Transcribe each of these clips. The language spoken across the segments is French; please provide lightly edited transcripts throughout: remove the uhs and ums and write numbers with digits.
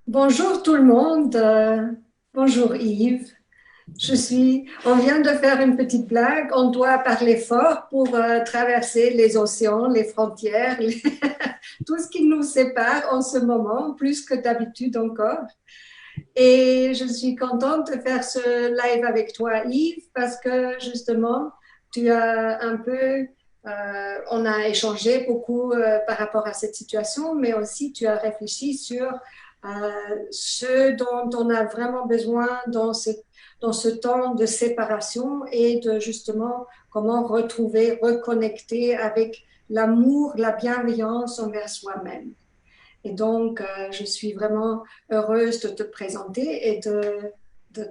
Bonjour tout le monde. Bonjour Yves. On vient de faire une petite blague. On doit parler fort pour traverser les océans, les frontières, tout ce qui nous sépare en ce moment, plus que d'habitude encore. Et je suis contente de faire ce live avec toi, Yves, parce que justement, tu as un peu, on a échangé beaucoup par rapport à cette situation, mais aussi tu as réfléchi sur ce dont on a vraiment besoin dans ce temps de séparation et de justement comment retrouver, reconnecter avec l'amour, la bienveillance envers soi-même. Et donc, je suis vraiment heureuse de te présenter et de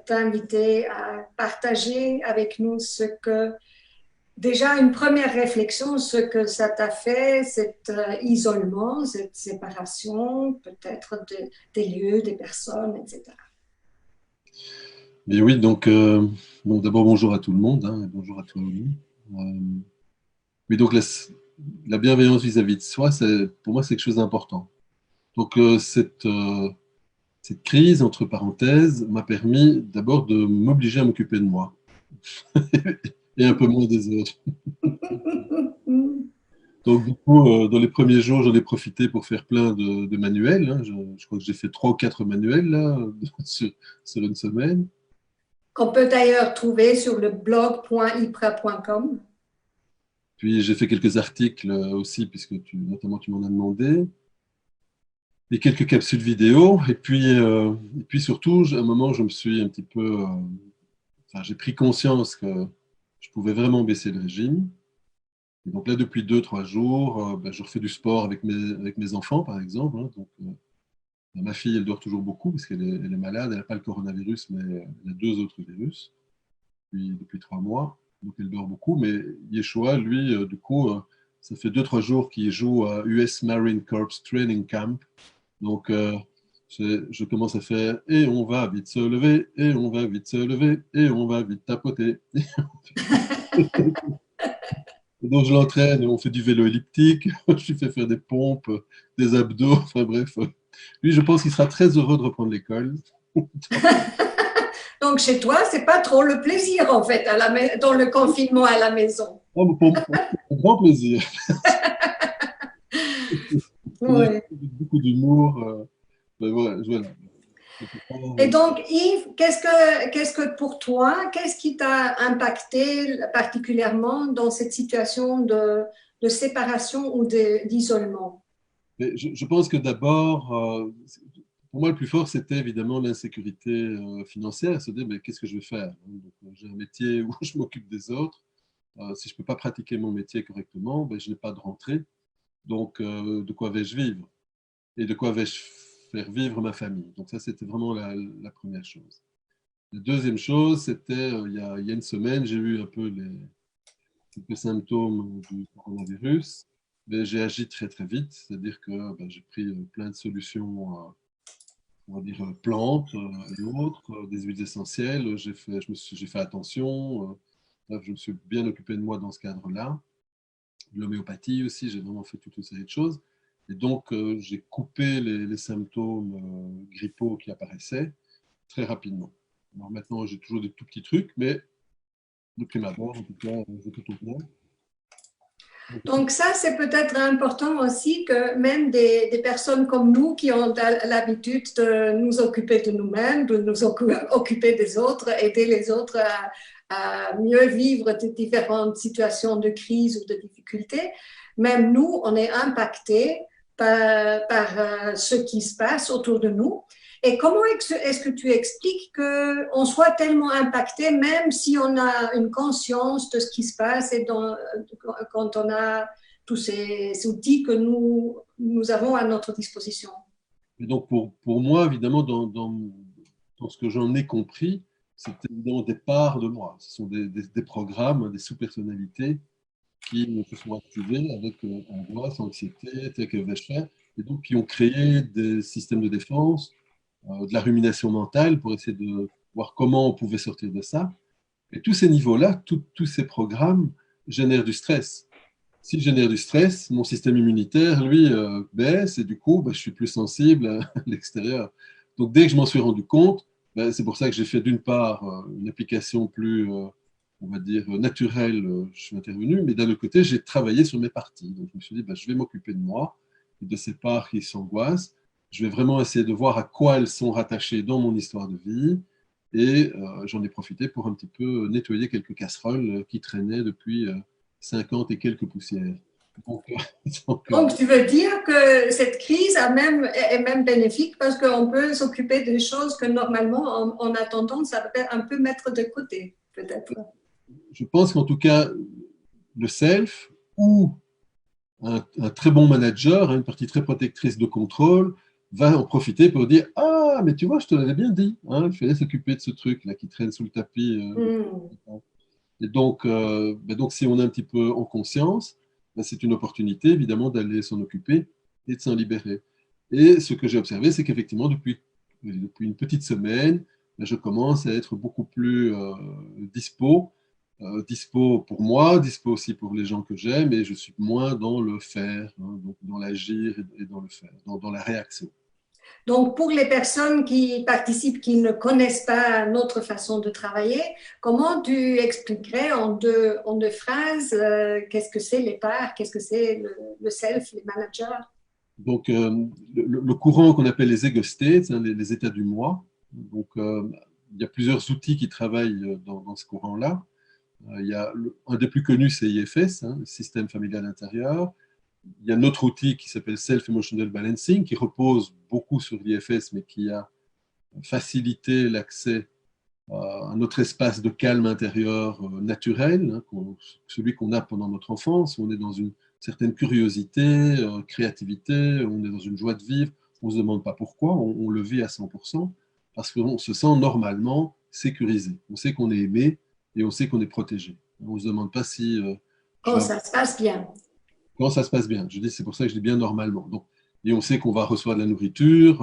t'inviter à partager avec nous ce que, déjà une première réflexion, ce que ça t'a fait, cet isolement, cette séparation, peut-être des lieux, des personnes, etc. Mais oui, bon, d'abord bonjour à tout le monde, hein, et bonjour à toi, Émilie. Euh, mais donc la bienveillance vis-à-vis de soi, pour moi, c'est quelque chose d'important. Donc cette crise, entre parenthèses, m'a permis d'abord de m'obliger à m'occuper de moi et un peu moins des autres. Donc du coup, dans les premiers jours, j'en ai profité pour faire plein de manuels, hein. Je crois que j'ai fait 3 ou 4 manuels là, sur, sur une semaine. Qu'on peut d'ailleurs trouver sur le blog.ipra.com. Puis j'ai fait quelques articles aussi, puisque notamment tu m'en as demandé. Et quelques capsules vidéo. Et puis surtout, à un moment, je me suis un petit peu. Enfin, j'ai pris conscience que je pouvais vraiment baisser le régime. Et donc là, depuis 2, 3 jours, ben, je refais du sport avec mes enfants, par exemple, hein. Ma fille, elle dort toujours beaucoup parce elle est malade. Elle n'a pas le coronavirus, mais elle a 2 autres virus depuis 3 mois. Donc elle dort beaucoup. Mais Yeshua, lui, du coup, ça fait 2, 3 jours qu'il joue à US Marine Corps Training Camp. Donc, je commence à faire et on va vite se lever, et on va vite se lever, et on va vite tapoter. Et donc, je l'entraîne, et on fait du vélo elliptique, je lui fais faire des pompes, des abdos, enfin bref. Lui, je pense qu'il sera très heureux de reprendre l'école. Donc, chez toi, c'est pas trop le plaisir, en fait, dans le confinement à la maison. Oh, pour grand plaisir. On a Oui. beaucoup d'humour. Ben voilà. Et donc, Yves, qu'est-ce que pour toi, qu'est-ce qui t'a impacté particulièrement dans cette situation de séparation ou d'isolement? Mais je pense que d'abord, pour moi, le plus fort, c'était évidemment l'insécurité financière. Se dire, mais qu'est-ce que je vais faire? Donc, j'ai un métier où je m'occupe des autres. Si je ne peux pas pratiquer mon métier correctement, ben, je n'ai pas de rentrée. Donc, de quoi vais-je vivre? Et de quoi vais-je faire vivre ma famille? Donc, ça, c'était vraiment la première chose. La deuxième chose, c'était il y a une semaine, j'ai eu un peu quelques symptômes du coronavirus. Mais j'ai agi très très vite, c'est-à-dire que ben, j'ai pris plein de solutions, on va dire plantes et autres, des huiles essentielles. J'ai fait attention. Bref, je me suis bien occupé de moi dans ce cadre-là. L'homéopathie aussi, j'ai vraiment fait toute une série de choses. Et donc, j'ai coupé les symptômes grippaux qui apparaissaient très rapidement. Alors maintenant, j'ai toujours des tout petits trucs, mais de prime abord, en tout cas, c'est plutôt bien. Donc ça, c'est peut-être important aussi que même des personnes comme nous qui ont l'habitude de nous occuper de nous-mêmes, de nous occuper des autres, aider les autres à mieux vivre des différentes situations de crise ou de difficulté, même nous, on est impactés par ce qui se passe autour de nous. Et comment est-ce que tu expliques qu'on soit tellement impacté, même si on a une conscience de ce qui se passe et quand on a tous ces outils que nous avons à notre disposition? Et donc, pour moi, évidemment, dans ce que j'en ai compris, c'est évidemment des parts de moi. Ce sont des programmes, des sous-personnalités qui se sont activés avec angoisse, anxiété, tel que vais-je faire, et donc qui ont créé des systèmes de défense, de la rumination mentale pour essayer de voir comment on pouvait sortir de ça. Et tous ces niveaux-là, tous ces programmes génèrent du stress. S'il génère du stress, mon système immunitaire, lui, baisse et du coup, bah, je suis plus sensible à l'extérieur. Donc, dès que je m'en suis rendu compte, ben, c'est pour ça que j'ai fait d'une part une application plus, on va dire, naturelle, je suis intervenu, mais d'un autre côté, j'ai travaillé sur mes parties. Donc, je me suis dit, ben, je vais m'occuper de moi, et de ces parts qui s'angoissent. Je vais vraiment essayer de voir à quoi elles sont rattachées dans mon histoire de vie. Et j'en ai profité pour un petit peu nettoyer quelques casseroles qui traînaient depuis 50 et quelques poussières. Donc, donc, Donc, tu veux dire que cette crise est même bénéfique parce qu'on peut s'occuper des choses que normalement on a tendance à un peu mettre de côté, peut-être. je pense qu'en tout cas, le self ou un très bon manager, une partie très protectrice de contrôle, va en profiter pour dire ah, mais tu vois, je te l'avais bien dit, hein, il fallait s'occuper de ce truc là qui traîne sous le tapis. Et donc, donc, si on est un petit peu en conscience, ben, c'est une opportunité évidemment d'aller s'en occuper et de s'en libérer. Et ce que j'ai observé, c'est qu'effectivement, depuis une petite semaine, ben, je commence à être beaucoup plus dispo pour moi, dispo aussi pour les gens que j'aime, et je suis moins dans le faire, hein, donc dans l'agir et dans le faire, dans la réaction. Donc, pour les personnes qui participent, qui ne connaissent pas notre façon de travailler, comment tu expliquerais en deux phrases qu'est-ce que c'est les parts, qu'est-ce que c'est le self, les managers? Donc, le courant qu'on appelle les ego states, hein, les états du moi, donc, il y a plusieurs outils qui travaillent dans ce courant-là. Il y a un des plus connus, c'est IFS, hein, le système familial intérieur. Il y a un autre outil qui s'appelle Self-Emotional Balancing, qui repose beaucoup sur l'IFS, mais qui a facilité l'accès à notre espace de calme intérieur naturel, hein, celui qu'on a pendant notre enfance, où on est dans une certaine curiosité, créativité, on est dans une joie de vivre, on ne se demande pas pourquoi, on le vit à 100%, parce qu'on se sent normalement sécurisé. On sait qu'on est aimé et on sait qu'on est protégé. On ne se demande pas si je Quand vais... ça se passe bien. Quand ça se passe bien. Je dis, c'est pour ça que je dis bien normalement. Donc, et on sait qu'on va recevoir de la nourriture,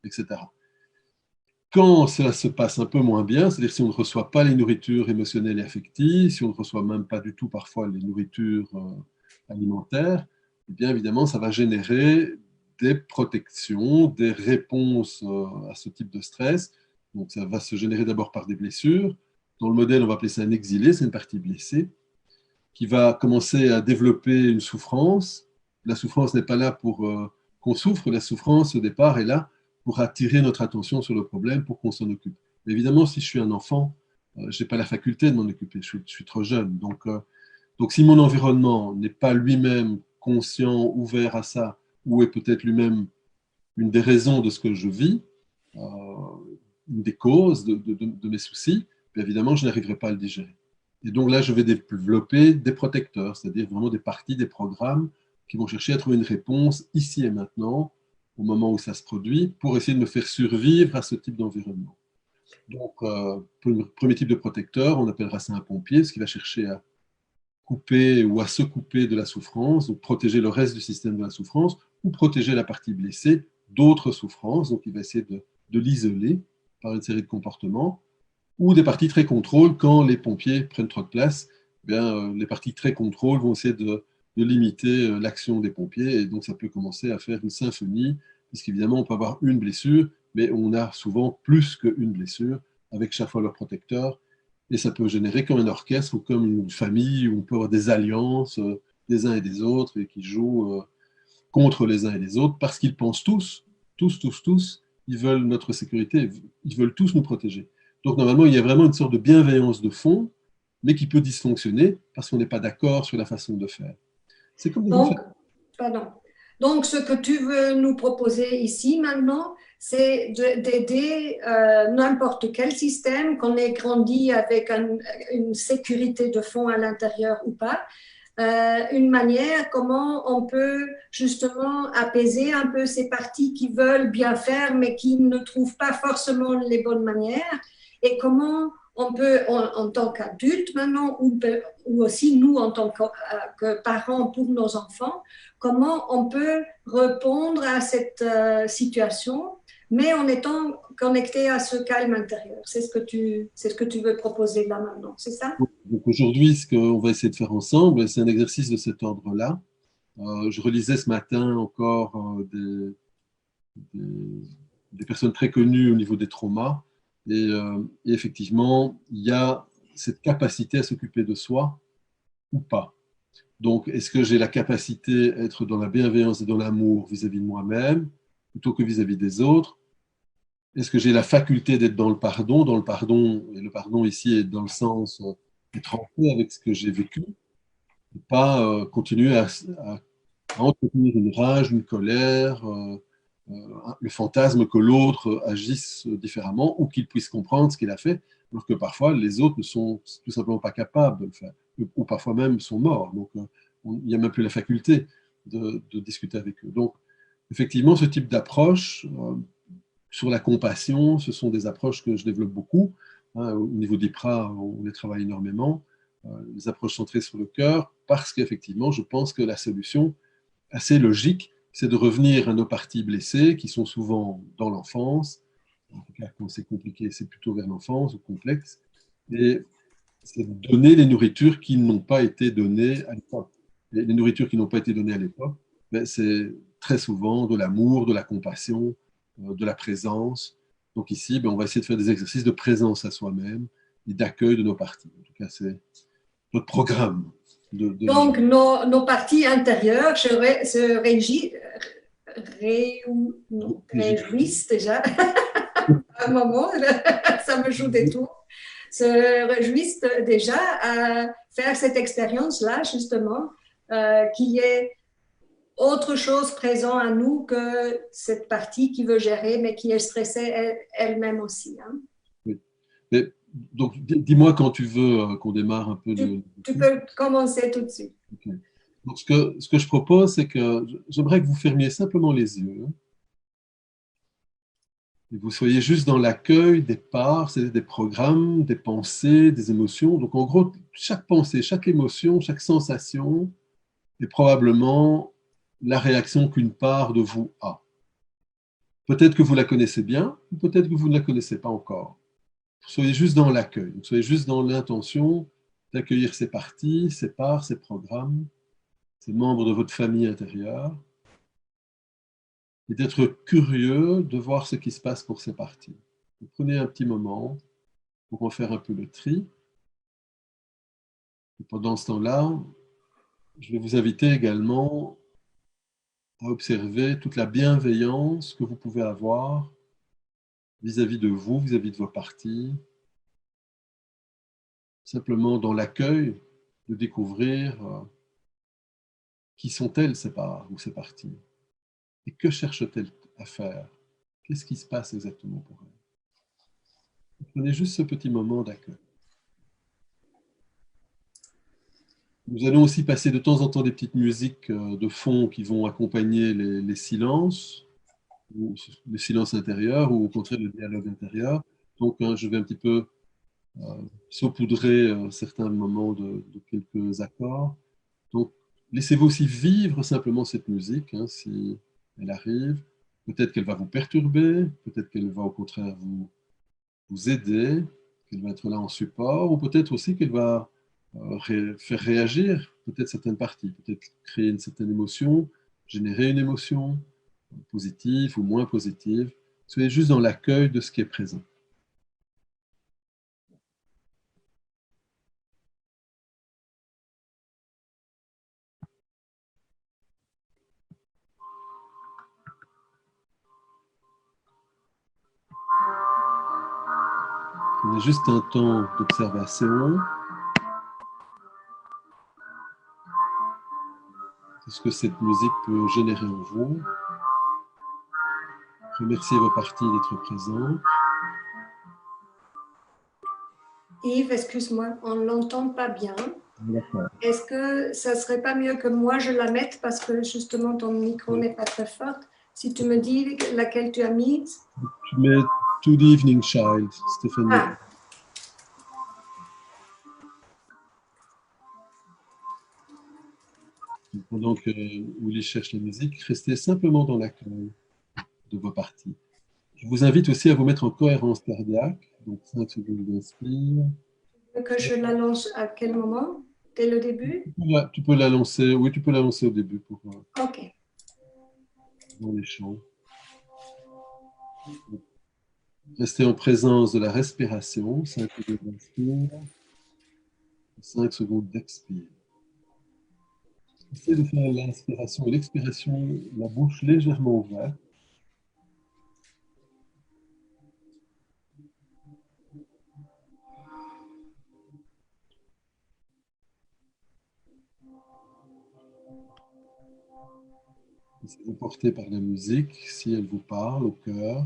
etc. Quand cela se passe un peu moins bien, c'est-à-dire si on ne reçoit pas les nourritures émotionnelles et affectives, si on ne reçoit même pas du tout parfois les nourritures alimentaires, eh bien évidemment, ça va générer des protections, des réponses à ce type de stress. Donc ça va se générer d'abord par des blessures. Dans le modèle, on va appeler ça un exilé, c'est une partie blessée, qui va commencer à développer une souffrance. La souffrance n'est pas là pour qu'on souffre, la souffrance au départ est là pour attirer notre attention sur le problème, pour qu'on s'en occupe. Mais évidemment, si je suis un enfant, je n'ai pas la faculté de m'en occuper, je suis trop jeune. Donc si mon environnement n'est pas lui-même conscient, ouvert à ça, ou est peut-être lui-même une des raisons de ce que je vis, euh, une des causes de mes soucis, bien évidemment, je n'arriverai pas à le digérer. Et donc là, je vais développer des protecteurs, c'est-à-dire vraiment des parties, des programmes qui vont chercher à trouver une réponse ici et maintenant, au moment où ça se produit, pour essayer de me faire survivre à ce type d'environnement. Donc, pour le premier type de protecteur, on appellera ça un pompier, ce qui va chercher à couper ou à se couper de la souffrance, donc protéger le reste du système de la souffrance, ou protéger la partie blessée d'autres souffrances, donc il va essayer de l'isoler par une série de comportements, ou des parties très contrôle, quand les pompiers prennent trop de place, eh bien, les parties très contrôle vont essayer de limiter l'action des pompiers, et donc ça peut commencer à faire une symphonie, puisqu'évidemment on peut avoir une blessure, mais on a souvent plus qu'une blessure, avec chaque fois leur protecteur, et ça peut générer comme un orchestre ou comme une famille où on peut avoir des alliances des uns et des autres, et qui jouent contre les uns et les autres, parce qu'ils pensent tous, ils veulent notre sécurité, ils veulent tous nous protéger. Donc normalement, il y a vraiment une sorte de bienveillance de fond, mais qui peut dysfonctionner parce qu'on n'est pas d'accord sur la façon de faire. C'est comme dans une Donc, famille. pardon. Donc, ce que tu veux nous proposer ici maintenant, c'est d'aider n'importe quel système, qu'on ait grandi avec une sécurité de fond à l'intérieur ou pas, une manière comment on peut justement apaiser un peu ces parties qui veulent bien faire mais qui ne trouvent pas forcément les bonnes manières et comment on peut en tant qu'adulte maintenant ou aussi nous en tant que parents pour nos enfants, comment on peut répondre à cette situation mais en étant connecté à ce calme intérieur. C'est ce que tu veux proposer là maintenant, c'est ça? Donc aujourd'hui, ce qu'on va essayer de faire ensemble, c'est un exercice de cet ordre-là. Je relisais ce matin encore des des personnes très connues au niveau des traumas. Et effectivement, il y a cette capacité à s'occuper de soi ou pas. Donc, est-ce que j'ai la capacité d'être dans la bienveillance et dans l'amour vis-à-vis de moi-même plutôt que vis-à-vis des autres? Est-ce que j'ai la faculté d'être dans le pardon? Dans le pardon, et le pardon ici est dans le sens d'être en paix avec ce que j'ai vécu, et pas continuer à entretenir une rage, une colère, le fantasme que l'autre agisse différemment ou qu'il puisse comprendre ce qu'il a fait, alors que parfois les autres ne sont tout simplement pas capables de le faire, ou parfois même sont morts. Donc il n'y a même plus la faculté de discuter avec eux. Donc effectivement, ce type d'approche sur la compassion, ce sont des approches que je développe beaucoup. Hein, au niveau d'IPRA, on les travaille énormément, les approches centrées sur le cœur, parce qu'effectivement, je pense que la solution assez logique, c'est de revenir à nos parties blessées, qui sont souvent dans l'enfance. En tout cas, quand c'est compliqué, c'est plutôt vers l'enfance ou complexe. Et c'est de donner les nourritures qui n'ont pas été données à l'époque. Les nourritures qui n'ont pas été données à l'époque, ben, c'est très souvent de l'amour, de la compassion, de la présence. Donc ici, ben, on va essayer de faire des exercices de présence à soi-même et d'accueil de nos parties. En tout cas, c'est notre programme de vie. Donc, nos parties intérieures se réjouissent déjà. À un moment, ça me joue des tours. Se réjouissent déjà à faire cette expérience-là, justement, qui est autre chose présent à nous que cette partie qui veut gérer, mais qui est stressée elle-même aussi. Hein. Oui. Mais, donc, dis-moi quand tu veux qu'on démarre un peu Tu peux commencer tout de suite. Okay. Donc, ce que je propose, c'est que j'aimerais que vous fermiez simplement les yeux et vous soyez juste dans l'accueil des parts, c'est des programmes, des pensées, des émotions. Donc, en gros, chaque pensée, chaque émotion, chaque sensation est probablement la réaction qu'une part de vous a. Peut-être que vous la connaissez bien, ou peut-être que vous ne la connaissez pas encore. Soyez juste dans l'accueil, soyez juste dans l'intention d'accueillir ces parties, ces parts, ces programmes, ces membres de votre famille intérieure, et d'être curieux de voir ce qui se passe pour ces parties. Vous prenez un petit moment pour en faire un peu le tri. Et pendant ce temps-là, je vais vous inviter également à observer toute la bienveillance que vous pouvez avoir vis-à-vis de vous, vis-à-vis de vos parties, simplement dans l'accueil de découvrir qui sont-elles ces parts ou ces parties et que cherchent-elles à faire? Qu'est-ce qui se passe exactement pour elles? Prenez juste ce petit moment d'accueil. Nous allons aussi passer de temps en temps des petites musiques de fond qui vont accompagner les silences, ou le silence intérieur, ou au contraire le dialogue intérieur. Donc, je vais un petit peu saupoudrer certains moments de quelques accords. Donc, laissez-vous aussi vivre simplement cette musique, hein, si elle arrive. Peut-être qu'elle va vous perturber, peut-être qu'elle va au contraire vous aider, qu'elle va être là en support, ou peut-être aussi qu'elle va faire réagir peut-être certaines parties, peut-être créer une certaine émotion, générer une émotion positive ou moins positive. Soyez juste dans l'accueil de ce qui est présent. Prenez juste un temps d'observation. Ce que cette musique peut générer en vous. Remerciez vos parties d'être présentes. Yves, excuse-moi, on ne l'entend pas bien. Est-ce que ça ne serait pas mieux que moi je la mette parce que justement ton micro n'est pas très fort? Si tu me dis laquelle tu as mise. Tu mets To the Evening Child, Stéphanie. Ah. Pendant que Willy cherche la musique, restez simplement dans l'accueil de vos parties. Je vous invite aussi à vous mettre en cohérence cardiaque. Donc 5 secondes d'inspire. Que je la lance à quel moment? Dès le début? Tu peux la lancer, oui, tu peux la lancer au début pour OK. Dans les champs. Restez en présence de la respiration, 5 secondes d'inspire, 5 secondes d'expire. Essayez de faire l'inspiration et l'expiration, la bouche légèrement ouverte. Essayez de porter par la musique, si elle vous parle, au cœur.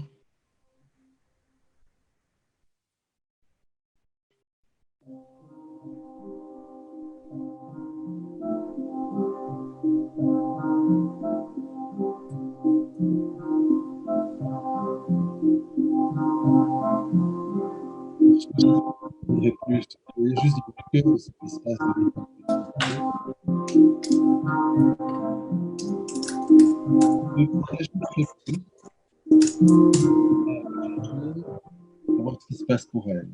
Je voudrais plus, voyez juste dans le cœur ce qui se passe de l'état. Voir ce qui se passe pour elle.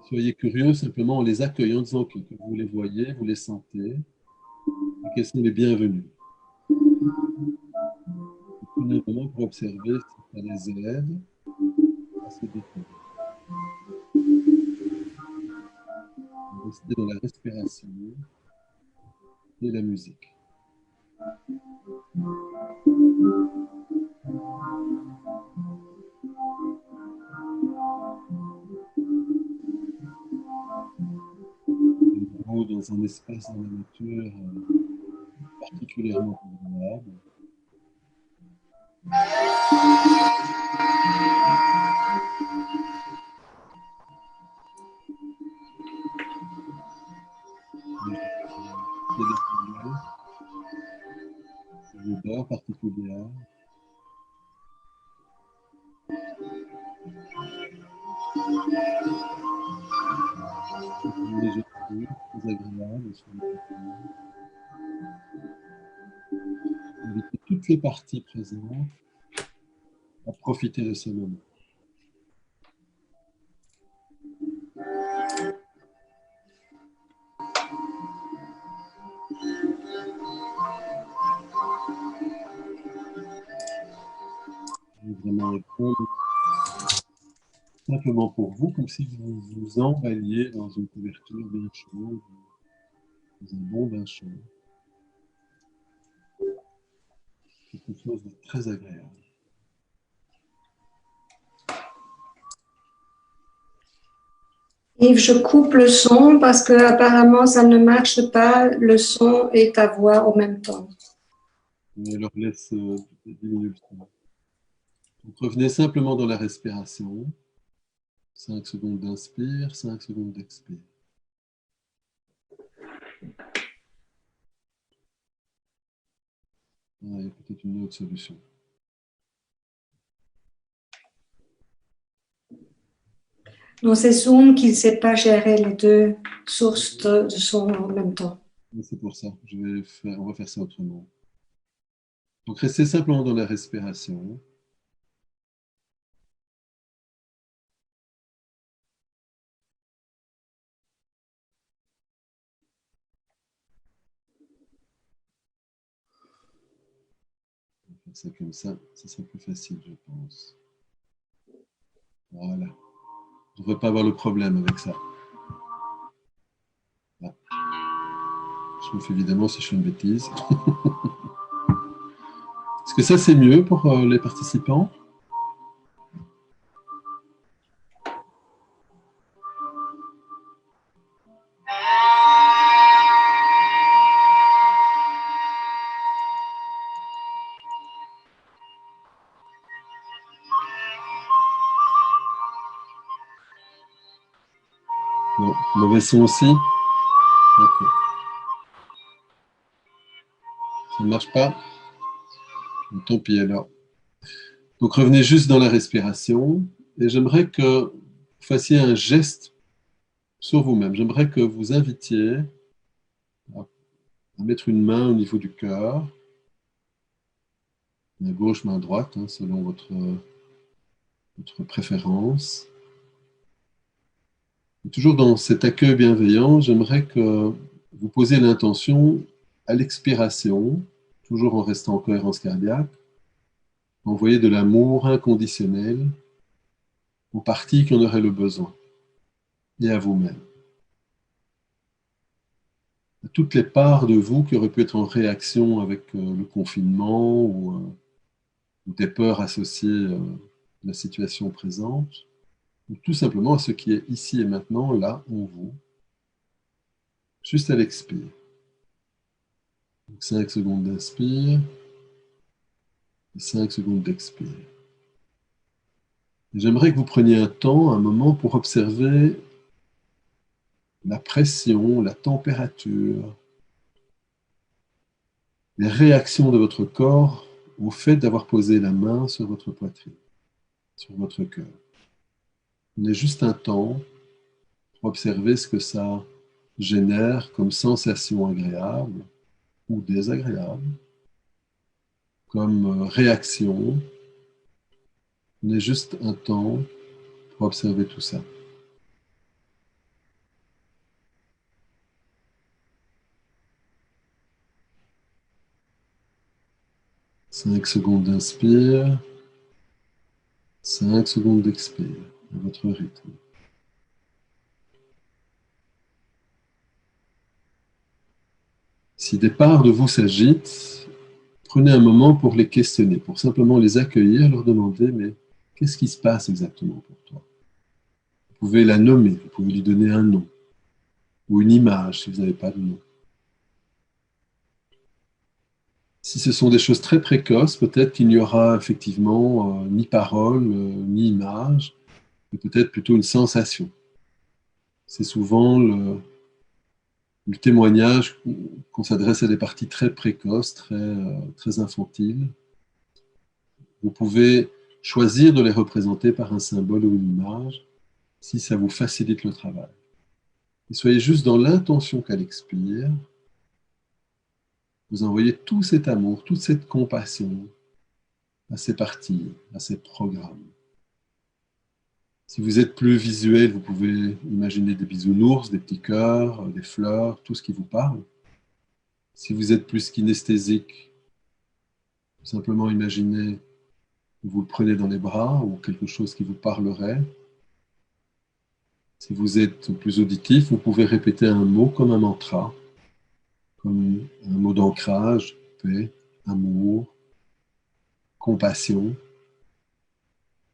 Soyez curieux simplement en les accueillant, en disant que vous les voyez, vous les sentez, et qu'elles sont les bienvenues. Prenez un moment pour observer si ça les aide à se détendre. Restez dans la respiration et la musique. Dans un espace dans la nature particulièrement agréable. Une odeur particulière. Une légèreté très agréable sur le corps. Invitez toutes les parties présentes à profiter de ce moment. Vraiment simplement pour vous, comme si vous vous emballiez dans une couverture bien chaude, dans un bon bain chaud. Quelque chose de très agréable. Yves, je coupe le son parce que apparemment ça ne marche pas, le son et ta voix en même temps. On leur laisse diminuer le son. Donc, revenez simplement dans la respiration. 5 secondes d'inspire, 5 secondes d'expire. Ah, il y a peut-être une autre solution. Donc c'est Zoom qui ne sait pas gérer les deux sources de son en même temps. C'est pour ça, on va faire ça autrement. Donc restez simplement dans la respiration. On va faire ça comme ça sera plus facile, je pense. Voilà. Je ne devrais pas avoir le problème avec ça. Là. Je me fais évidemment si je fais une bêtise. Est-ce que ça c'est mieux pour les participants? Non, mauvais son aussi. D'accord. Ça ne marche pas. Tant pis alors. Donc revenez juste dans la respiration et j'aimerais que vous fassiez un geste sur vous-même. J'aimerais que vous invitiez à mettre une main au niveau du cœur, main gauche, main droite, hein, selon votre préférence. Et toujours dans cet accueil bienveillant, j'aimerais que vous posiez l'intention à l'expiration, toujours en restant en cohérence cardiaque, envoyer de l'amour inconditionnel aux parties qui en auraient le besoin et à vous-même. À toutes les parts de vous qui auraient pu être en réaction avec le confinement ou des peurs associées à la situation présente, ou tout simplement à ce qui est ici et maintenant, là, en vous, juste à l'expire. 5 secondes d'inspire et 5 secondes d'expire. J'aimerais que vous preniez un temps, un moment pour observer la pression, la température, les réactions de votre corps au fait d'avoir posé la main sur votre poitrine, sur votre cœur. Prenez juste un temps pour observer ce que ça génère comme sensation agréable ou désagréable, comme réaction. Prenez juste un temps pour observer tout ça. Cinq secondes d'inspire, 5 secondes d'expire, à votre rythme. Si des parts de vous s'agitent, prenez un moment pour les questionner, pour simplement les accueillir, leur demander, mais qu'est-ce qui se passe exactement pour toi? Vous pouvez la nommer, vous pouvez lui donner un nom, ou une image si vous n'avez pas de nom. Si ce sont des choses très précoces, peut-être qu'il n'y aura effectivement ni parole, ni image, mais peut-être plutôt une sensation. C'est souvent le témoignage qu'on s'adresse à des parties très précoces, très infantiles. Vous pouvez choisir de les représenter par un symbole ou une image si ça vous facilite le travail. Et soyez juste dans l'intention qu'elle expire. Vous envoyez tout cet amour, toute cette compassion à ces parties, à ces programmes. Si vous êtes plus visuel, vous pouvez imaginer des bisounours, des petits cœurs, des fleurs, tout ce qui vous parle. Si vous êtes plus kinesthésique, simplement imaginez que vous le prenez dans les bras ou quelque chose qui vous parlerait. Si vous êtes plus auditif, vous pouvez répéter un mot comme un mantra, comme un mot d'ancrage, paix, amour, compassion.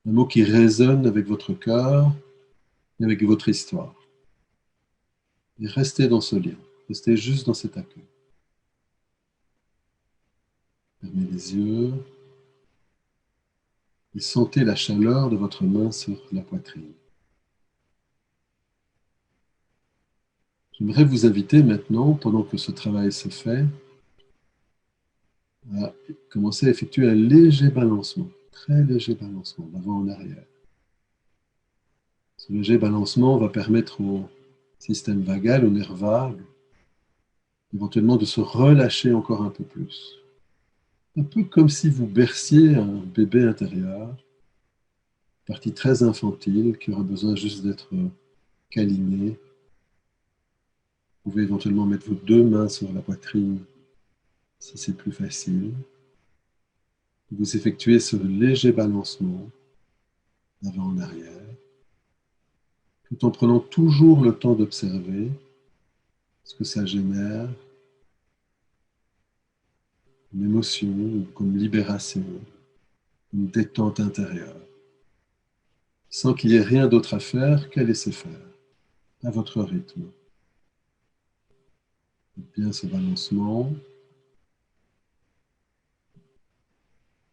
Un mot qui résonne avec votre cœur et avec votre histoire. Et restez dans ce lien, restez juste dans cet accueil. Fermez les yeux et sentez la chaleur de votre main sur la poitrine. J'aimerais vous inviter maintenant, pendant que ce travail se fait, à commencer à effectuer un léger balancement, très léger balancement d'avant en arrière. Ce léger balancement va permettre au système vagal, au nerf vague, éventuellement de se relâcher encore un peu plus. Un peu comme si vous berciez un bébé intérieur, partie très infantile qui aurait besoin juste d'être câliné. Vous pouvez éventuellement mettre vos deux mains sur la poitrine si c'est plus facile. Vous effectuez ce léger balancement d'avant en arrière, tout en prenant toujours le temps d'observer ce que ça génère, une émotion, comme libération, une détente intérieure, sans qu'il y ait rien d'autre à faire qu'à laisser faire, à votre rythme. Bien ce balancement.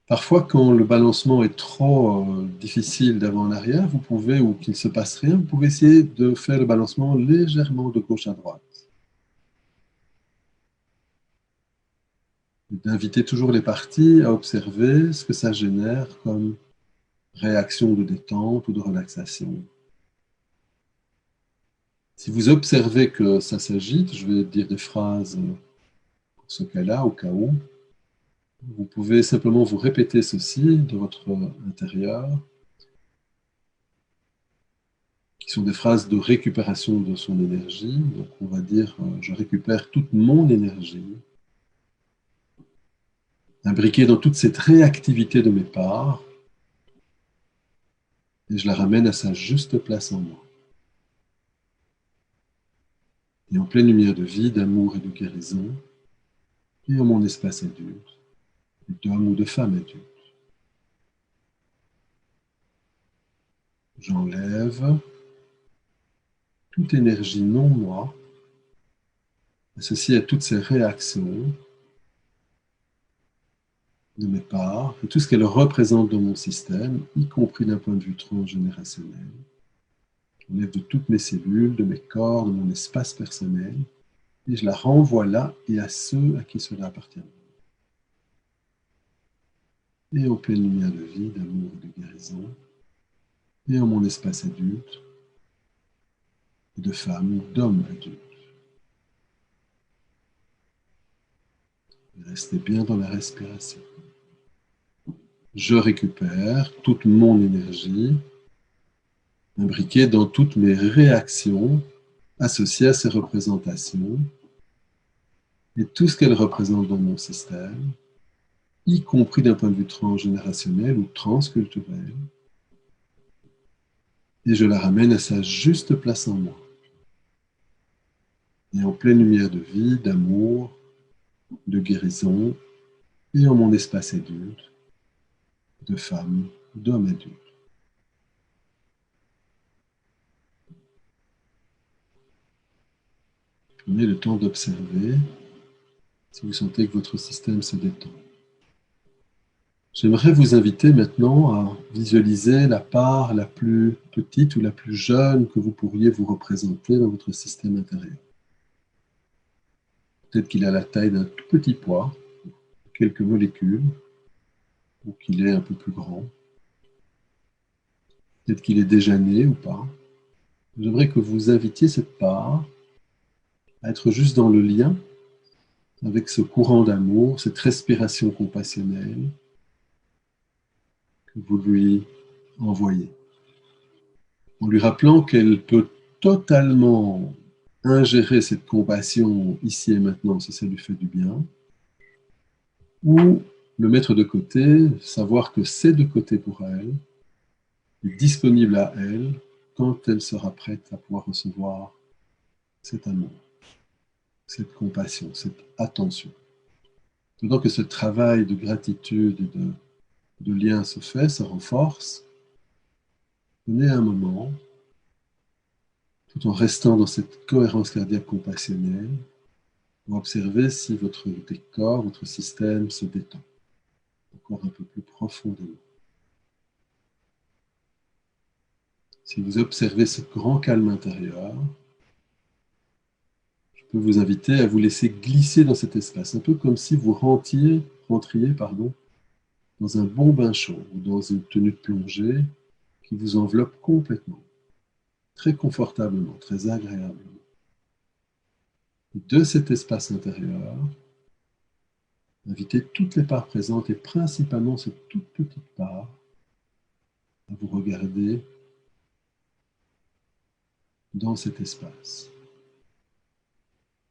Parfois, quand le balancement est trop difficile d'avant en arrière, vous pouvez, ou qu'il ne se passe rien, vous pouvez essayer de faire le balancement légèrement de gauche à droite. D'inviter toujours les parties à observer ce que ça génère comme réaction de détente ou de relaxation. Si vous observez que ça s'agite, je vais dire des phrases pour ce cas-là, au cas où. Vous pouvez simplement vous répéter ceci de votre intérieur, qui sont des phrases de récupération de son énergie. Donc on va dire « je récupère toute mon énergie ». imbriquée dans toute cette réactivité de mes parts, et je la ramène à sa juste place en moi. Et en pleine lumière de vie, d'amour et de guérison, et en mon espace adulte, d'homme ou de femme adulte. J'enlève toute énergie non moi, associée à toutes ces réactions de mes parts, et tout ce qu'elles représentent dans mon système, y compris d'un point de vue transgénérationnel. J'enlève de toutes mes cellules, de mes corps, de mon espace personnel, et je la renvoie là et à ceux à qui cela appartient. Et en pleine lumière de vie, d'amour et de guérison, et en mon espace adulte, de femmes, d'hommes adultes. Restez bien dans la respiration. Je récupère toute mon énergie, imbriquée dans toutes mes réactions associées à ces représentations et tout ce qu'elles représentent dans mon système, y compris d'un point de vue transgénérationnel ou transculturel, et je la ramène à sa juste place en moi. Et en pleine lumière de vie, d'amour, de guérison, et en mon espace adulte, de femmes, d'hommes adultes. Prenez le temps d'observer si vous sentez que votre système se détend. J'aimerais vous inviter maintenant à visualiser la part la plus petite ou la plus jeune que vous pourriez vous représenter dans votre système intérieur. Peut-être qu'il a la taille d'un tout petit pois, quelques molécules, ou qu'il est un peu plus grand. Peut-être qu'il est déjà né ou pas. J'aimerais que vous invitiez cette part à être juste dans le lien avec ce courant d'amour, cette respiration compassionnelle que vous lui envoyez. En lui rappelant qu'elle peut totalement ingérer cette compassion ici et maintenant si ça lui fait du bien, ou le mettre de côté, savoir que c'est de côté pour elle, est disponible à elle quand elle sera prête à pouvoir recevoir cet amour, cette compassion, cette attention. Pendant que ce travail de gratitude et de lien se fait, se renforce, prenez un moment, tout en restant dans cette cohérence cardiaque compassionnelle, pour observer si votre décor, votre système se détend encore un peu plus profondément. Si vous observez ce grand calme intérieur, je peux vous inviter à vous laisser glisser dans cet espace, un peu comme si vous rentriez dans un bon bain chaud ou dans une tenue de plongée qui vous enveloppe complètement, très confortablement, très agréablement. De cet espace intérieur, invitez toutes les parts présentes et principalement cette toute petite part à vous regarder dans cet espace.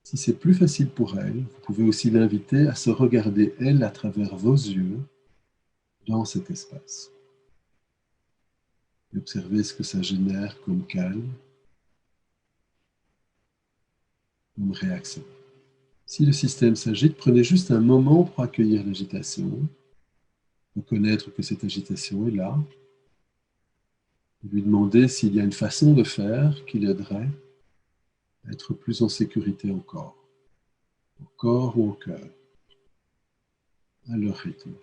Si c'est plus facile pour elle, vous pouvez aussi l'inviter à se regarder, elle, à travers vos yeux, dans cet espace. Et observez ce que ça génère comme calme, comme réaction. Si le système s'agite, prenez juste un moment pour accueillir l'agitation, reconnaître que cette agitation est là, lui demander s'il y a une façon de faire qui l'aiderait à être plus en sécurité au corps ou au cœur, à leur rythme.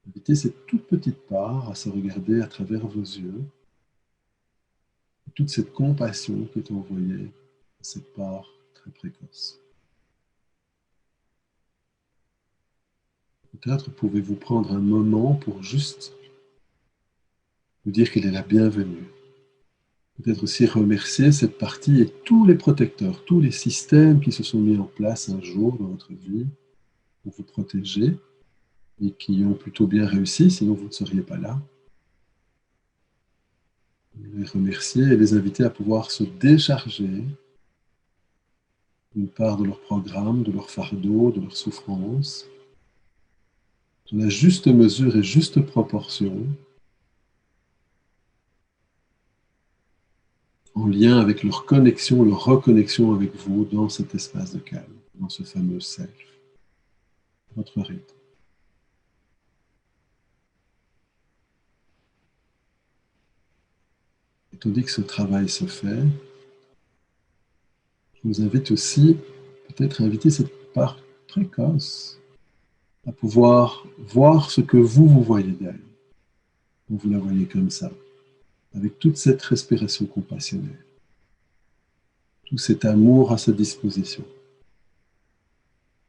Invitez cette toute petite part à se regarder à travers vos yeux, toute cette compassion qui est envoyée à cette part très précoce. Peut-être pouvez-vous prendre un moment pour juste vous dire qu'elle est la bienvenue. Peut-être aussi remercier cette partie et tous les protecteurs, tous les systèmes qui se sont mis en place un jour dans votre vie pour vous protéger et qui ont plutôt bien réussi, sinon vous ne seriez pas là. Les remercier et les inviter à pouvoir se décharger d'une part de leur programme, de leur fardeau, de leur souffrance, dans la juste mesure et juste proportion, en lien avec leur connexion, leur reconnexion avec vous dans cet espace de calme, dans ce fameux self, votre rythme. Et tandis que ce travail se fait, je vous invite aussi peut-être à inviter cette part précoce à pouvoir voir ce que vous voyez d'elle. Vous la voyez comme ça, avec toute cette respiration compassionnelle, tout cet amour à sa disposition,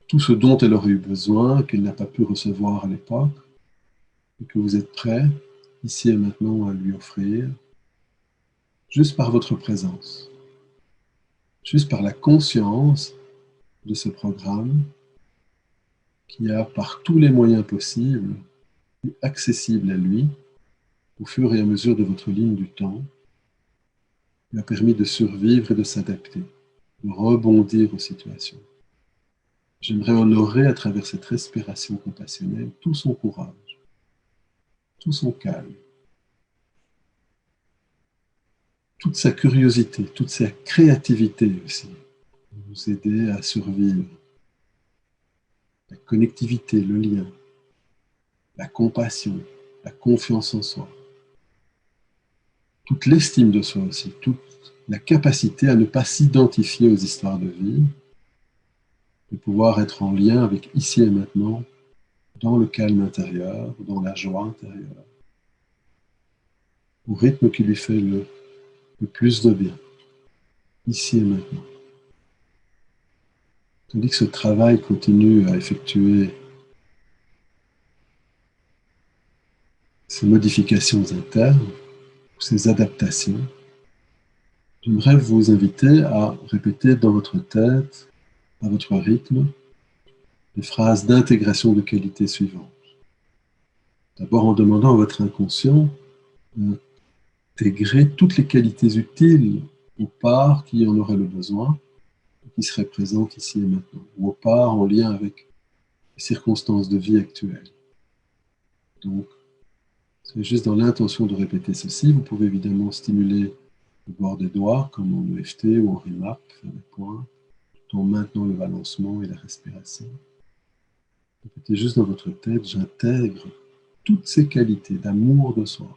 tout ce dont elle aurait eu besoin, qu'elle n'a pas pu recevoir à l'époque, et que vous êtes prêt, ici et maintenant, à lui offrir, juste par votre présence, juste par la conscience de ce programme qui a, par tous les moyens possibles, accessible à lui, au fur et à mesure de votre ligne du temps, lui a permis de survivre et de s'adapter, de rebondir aux situations. J'aimerais honorer à travers cette respiration compassionnelle tout son courage, tout son calme, toute sa curiosité, toute sa créativité aussi, pour nous aider à survivre. La connectivité, le lien, la compassion, la confiance en soi, toute l'estime de soi aussi, toute la capacité à ne pas s'identifier aux histoires de vie, de pouvoir être en lien avec ici et maintenant, dans le calme intérieur, dans la joie intérieure, au rythme qui lui fait le plus de bien, ici et maintenant. Tandis que ce travail continue à effectuer ces modifications internes, ces adaptations, j'aimerais vous inviter à répéter dans votre tête, à votre rythme, les phrases d'intégration de qualité suivantes. D'abord en demandant à votre inconscient d'intégrer toutes les qualités utiles aux parts qui en auraient le besoin, qui seraient présentes ici et maintenant, ou aux parts en lien avec les circonstances de vie actuelles. Donc, c'est juste dans l'intention de répéter ceci. Vous pouvez évidemment stimuler le bord des doigts, comme en EFT ou en RIMAP, faire des points, tout en maintenant le balancement et la respiration. Répétez juste dans votre tête, j'intègre toutes ces qualités d'amour de soi,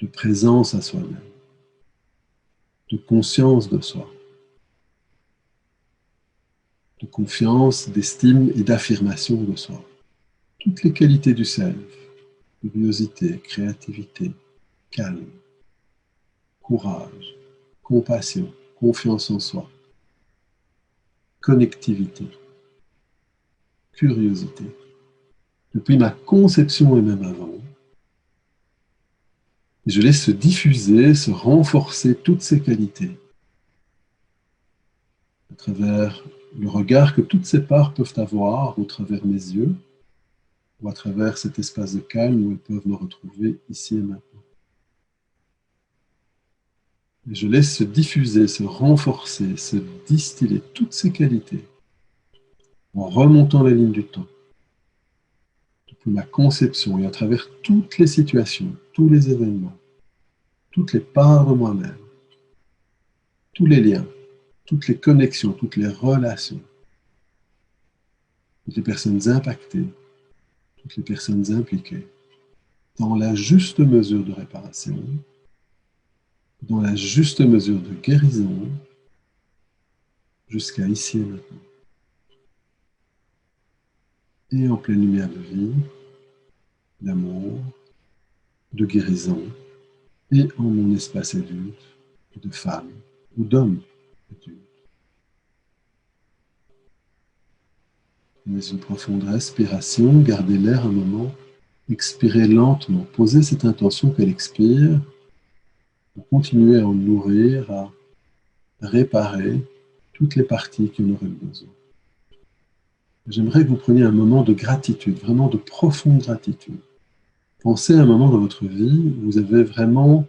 de présence à soi-même, de conscience de soi, de confiance, d'estime et d'affirmation de soi. Toutes les qualités du self, curiosité, créativité, calme, courage, compassion, confiance en soi, connectivité, curiosité. Depuis ma conception et même avant, je laisse se diffuser, se renforcer toutes ces qualités à travers le regard que toutes ces parts peuvent avoir au travers mes yeux ou à travers cet espace de calme où elles peuvent me retrouver ici et maintenant. Et je laisse se diffuser, se renforcer, se distiller toutes ces qualités en remontant la ligne du temps, depuis ma conception et à travers toutes les situations, tous les événements, toutes les parts de moi-même, tous les liens, toutes les connexions, toutes les relations, toutes les personnes impactées, toutes les personnes impliquées, dans la juste mesure de réparation, dans la juste mesure de guérison, jusqu'à ici et maintenant. Et en pleine lumière de vie, d'amour, de guérison, et en mon espace adulte, de femme ou d'homme adulte. Prenez une profonde respiration, gardez l'air un moment, expirez lentement, posez cette intention qu'elle expire, pour continuer à en nourrir, à réparer toutes les parties qui en auraient besoin. J'aimerais que vous preniez un moment de gratitude, vraiment de profonde gratitude. Pensez à un moment dans votre vie où vous avez vraiment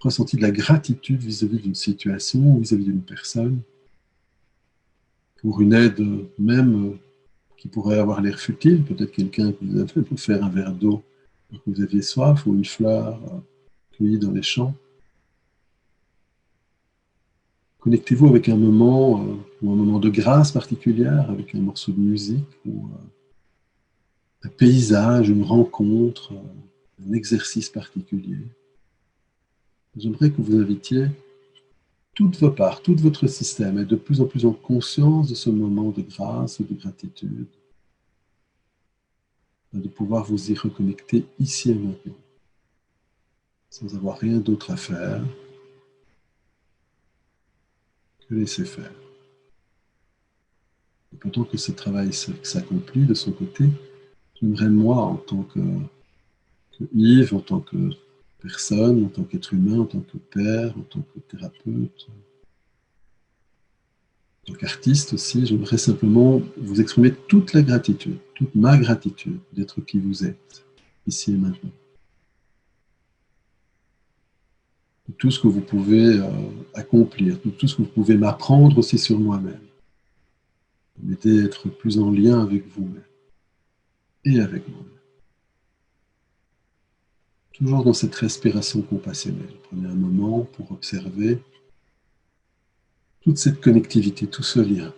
ressenti de la gratitude vis-à-vis d'une situation ou vis-à-vis d'une personne, pour une aide même qui pourrait avoir l'air futile, peut-être quelqu'un qui vous a fait faire un verre d'eau quand vous aviez soif, ou une fleur cueillie dans les champs. Connectez-vous avec un moment ou un moment de grâce particulière, avec un morceau de musique ou un paysage, une rencontre, un exercice particulier. J'aimerais que vous invitiez toutes vos parts, tout votre système, à être de plus en plus en conscience de ce moment de grâce et de gratitude, de pouvoir vous y reconnecter ici et maintenant, sans avoir rien d'autre à faire que laisser faire. Et pendant que ce travail s'accomplit de son côté, j'aimerais moi, en tant que Yves, en tant que personne, en tant qu'être humain, en tant que père, en tant que thérapeute, en tant qu'artiste aussi, j'aimerais simplement vous exprimer toute la gratitude, toute ma gratitude d'être qui vous êtes, ici et maintenant. Tout ce que vous pouvez accomplir, tout ce que vous pouvez m'apprendre aussi sur moi-même, m'aider à être plus en lien avec vous-même et avec moi-même. Toujours dans cette respiration compassionnelle. Prenez un moment pour observer toute cette connectivité, tout ce lien.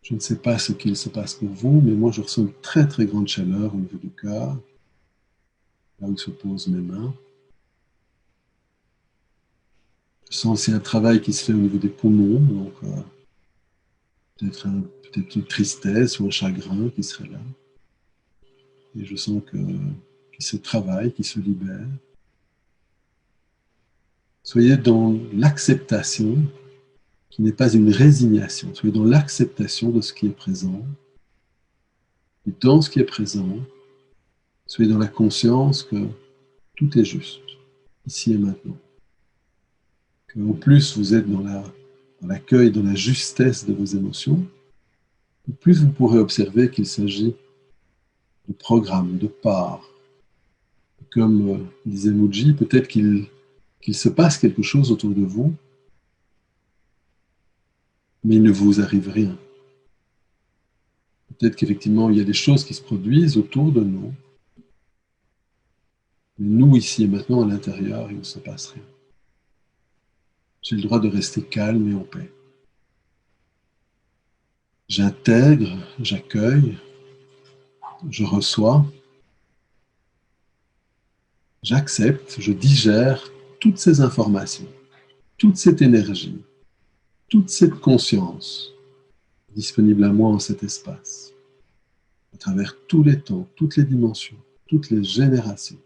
Je ne sais pas ce qu'il se passe pour vous, mais moi je ressens une très très grande chaleur au niveau du cœur, là où se posent mes mains. Je sens aussi un travail qui se fait au niveau des poumons, donc peut-être une tristesse ou un chagrin qui serait là. Et je sens qu'il se travaille, qu'il se libère. Soyez dans l'acceptation, qui n'est pas une résignation. Soyez dans l'acceptation de ce qui est présent. Et dans ce qui est présent, soyez dans la conscience que tout est juste, ici et maintenant. Qu'en plus vous êtes dans l'accueil, dans la justesse de vos émotions, plus vous pourrez observer qu'il s'agit de programmes, de parts. Comme disait Mooji, peut-être qu'il se passe quelque chose autour de vous, mais il ne vous arrive rien. Peut-être qu'effectivement, il y a des choses qui se produisent autour de nous, mais nous, ici et maintenant, à l'intérieur, il ne se passe rien. J'ai le droit de rester calme et en paix. J'intègre, j'accueille, je reçois, j'accepte, je digère toutes ces informations, toute cette énergie, toute cette conscience disponible à moi en cet espace, à travers tous les temps, toutes les dimensions, toutes les générations.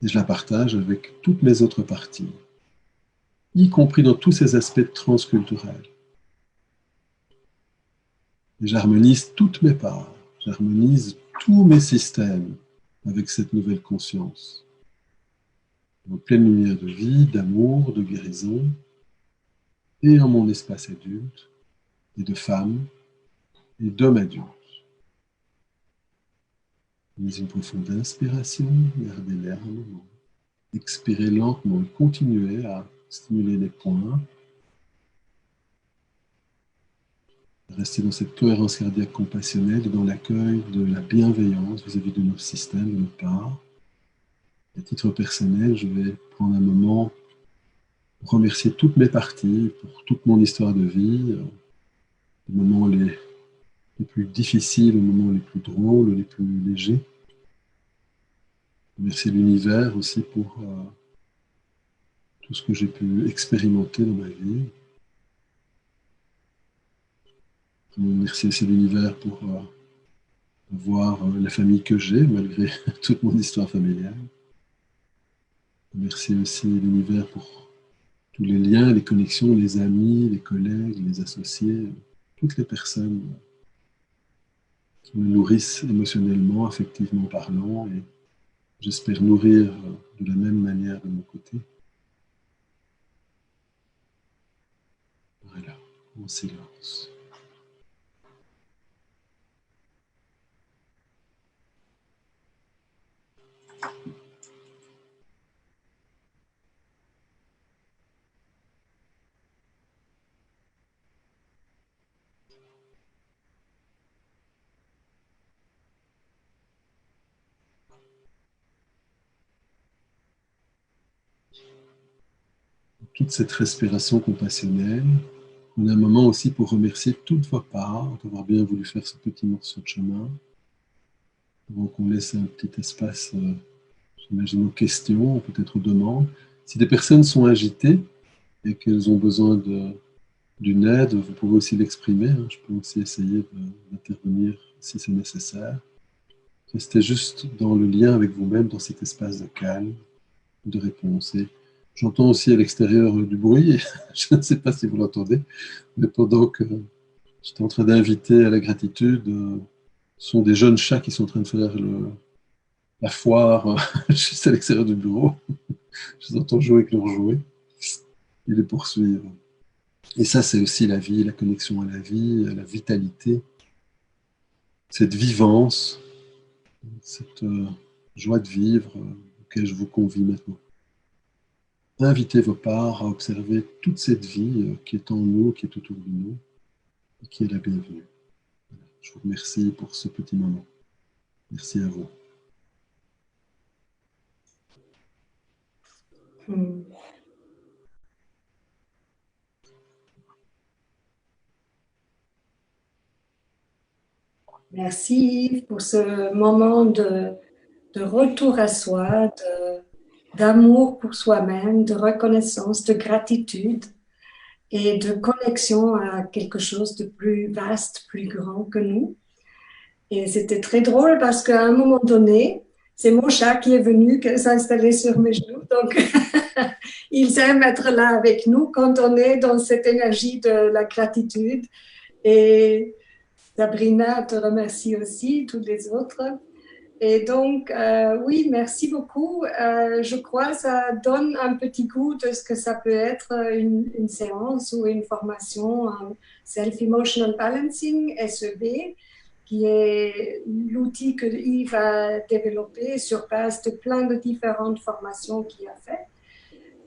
Et je la partage avec toutes mes autres parties, y compris dans tous ces aspects transculturels. Et j'harmonise toutes mes parts, j'harmonise tous mes systèmes avec cette nouvelle conscience, en pleine lumière de vie, d'amour, de guérison, et en mon espace adulte, et de femme, et d'homme adulte. Prenez une profonde inspiration, gardez l'air un moment. Expirez lentement et continuez à stimuler les points. Restez dans cette cohérence cardiaque compassionnelle et dans l'accueil de la bienveillance vis-à-vis de notre système, de notre part. À titre personnel, je vais prendre un moment pour remercier toutes mes parties, pour toute mon histoire de vie, les moments les plus difficiles, les moments les plus drôles, les plus légers. Remercier l'univers aussi pour tout ce que j'ai pu expérimenter dans ma vie. Remercier aussi l'univers pour voir la famille que j'ai, malgré toute mon histoire familiale. Remercier aussi l'univers pour tous les liens, les connexions, les amis, les collègues, les associés, toutes les personnes qui me nourrissent émotionnellement, affectivement parlant, et j'espère nourrir de la même manière de mon côté. Voilà, en silence. toute cette respiration compassionnelle. On a un moment aussi pour remercier toutes vos parts d'avoir bien voulu faire ce petit morceau de chemin. Donc on laisse un petit espace, j'imagine, aux questions, peut-être aux demandes. Si des personnes sont agitées et qu'elles ont besoin d'une aide, vous pouvez aussi l'exprimer. Hein. Je peux aussi essayer d'intervenir si c'est nécessaire. Restez juste dans le lien avec vous-même, dans cet espace de calme, de réponse. Et j'entends aussi à l'extérieur du bruit, je ne sais pas si vous l'entendez, mais pendant que j'étais en train d'inviter à la gratitude, ce sont des jeunes chats qui sont en train de faire la foire juste à l'extérieur du bureau. Je les entends jouer avec leurs jouets et les poursuivre. Et ça, c'est aussi la vie, la connexion à la vie, à la vitalité, cette vivance, cette joie de vivre auquel je vous convie maintenant. Invitez vos parts à observer toute cette vie qui est en nous, qui est autour de nous, et qui est la bienvenue. Je vous remercie pour ce petit moment. Merci à vous. Merci Yves pour ce moment de retour à soi, d'amour pour soi-même, de reconnaissance, de gratitude et de connexion à quelque chose de plus vaste, plus grand que nous. Et c'était très drôle parce qu'à un moment donné, c'est mon chat qui est venu s'installer sur mes genoux. Donc, ils aiment être là avec nous quand on est dans cette énergie de la gratitude. Et Sabrina te remercie aussi, tous les autres. Et donc, oui, merci beaucoup. Je crois que ça donne un petit goût de ce que ça peut être une séance ou une formation Self-Emotional Balancing, SEB, qui est l'outil que Yves a développé sur base de plein de différentes formations qu'il a faites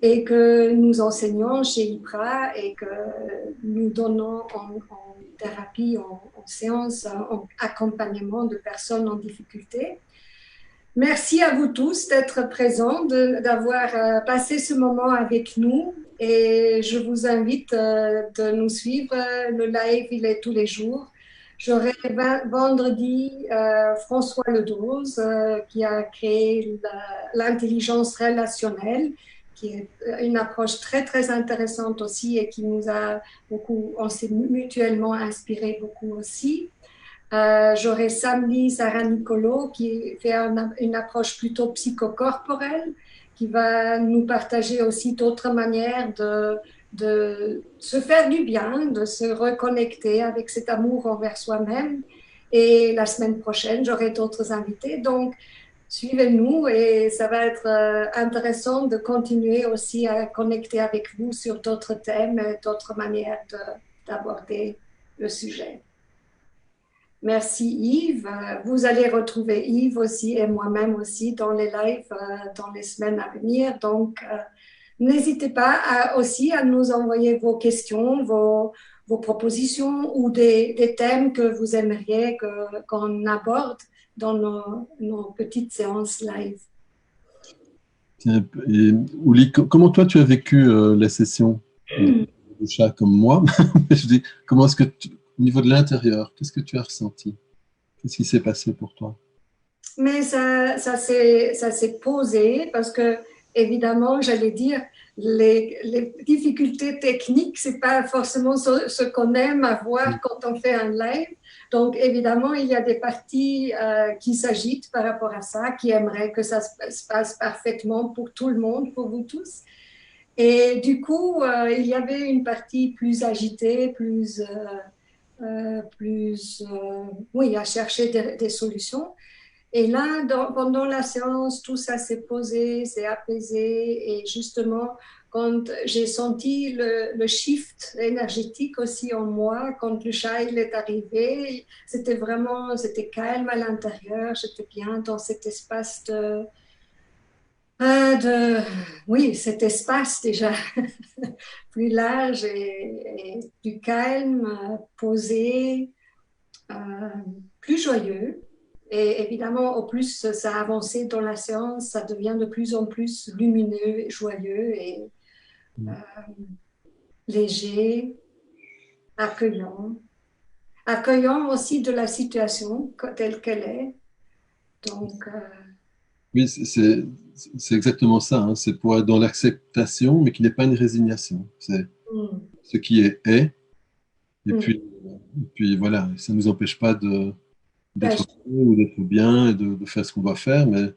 et que nous enseignons chez IPRA et que nous donnons en thérapie, en séance, en accompagnement de personnes en difficulté. Merci à vous tous d'être présents, d'avoir passé ce moment avec nous et je vous invite de nous suivre. Le live, il est tous les jours. J'aurai vendredi François Ledose qui a créé l'intelligence relationnelle, qui est une approche très, très intéressante aussi et qui nous a beaucoup, on s'est mutuellement inspiré beaucoup aussi. J'aurai samedi Sarah Nicolo qui fait une approche plutôt psychocorporelle, qui va nous partager aussi d'autres manières de se faire du bien, de se reconnecter avec cet amour envers soi-même. Et la semaine prochaine, j'aurai d'autres invités. Donc, suivez-nous et ça va être intéressant de continuer aussi à connecter avec vous sur d'autres thèmes et d'autres manières d'aborder le sujet. Merci Yves. Vous allez retrouver Yves aussi et moi-même aussi dans les lives dans les semaines à venir. Donc, n'hésitez pas aussi à nous envoyer vos questions, vos propositions ou des thèmes que vous aimeriez qu'on aborde dans nos petites séances live. Et Ouli, comment toi tu as vécu la session du chat comme moi? Je dis, comment est-ce que au niveau de l'intérieur, qu'est-ce que tu as ressenti? Qu'est-ce qui s'est passé pour toi? Mais ça s'est posé parce que, évidemment, j'allais dire, les difficultés techniques, c'est pas forcément ce qu'on aime avoir quand on fait un live. Donc, évidemment, il y a des parties qui s'agitent par rapport à ça, qui aimeraient que ça se passe parfaitement pour tout le monde, pour vous tous. Et du coup, il y avait une partie plus agitée, oui, à chercher des solutions. Et là, pendant la séance, tout ça s'est posé, s'est apaisé. Et justement, quand j'ai senti le shift énergétique aussi en moi, quand le chat il est arrivé, c'était calme à l'intérieur. J'étais bien dans cet espace oui, cet espace déjà plus large et plus calme, posé, plus joyeux. Et évidemment, au plus ça a avancé dans la séance, ça devient de plus en plus lumineux, joyeux. Et léger, accueillant, accueillant aussi de la situation telle qu'elle est. Donc, Oui, c'est exactement ça, hein. C'est pour être dans l'acceptation, mais qui n'est pas une résignation. C'est mm, ce qui est, et mm, puis voilà, ça ne nous empêche pas d'être d'agir. heureux ou d'être bien et de faire ce qu'on doit faire, mais,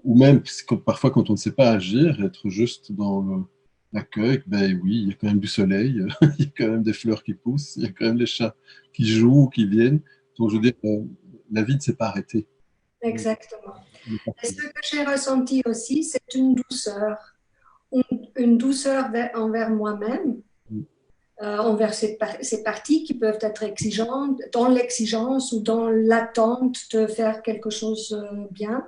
ou même parfois quand on ne sait pas agir, être juste dans l'accueil, ben oui, il y a quand même du soleil, il y a quand même des fleurs qui poussent, il y a quand même les chats qui jouent, qui viennent. Donc je veux dire, la vie ne s'est pas arrêtée. Exactement. Et ce que j'ai ressenti aussi, c'est une douceur envers moi-même, envers ces parties qui peuvent être exigeantes, dans l'exigence ou dans l'attente de faire quelque chose bien,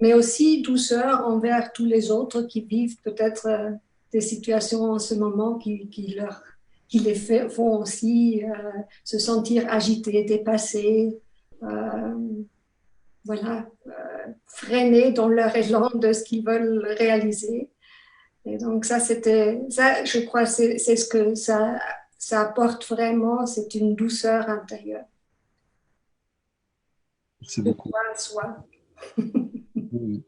mais aussi douceur envers tous les autres qui vivent peut-être des situations en ce moment qui les font aussi se sentir agités, dépassés, euh, voilà, freinés dans leur élan de ce qu'ils veulent réaliser. Et donc ça, je crois, c'est ce que ça apporte vraiment, c'est une douceur intérieure, Merci une beaucoup. foi en soi. Oui,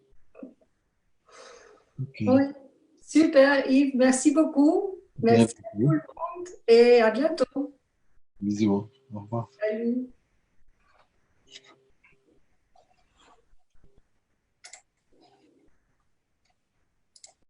Oui, ok. super Yves, merci beaucoup. Bien, Merci à tout le monde et à bientôt. bisous, hein. Au revoir. Salut.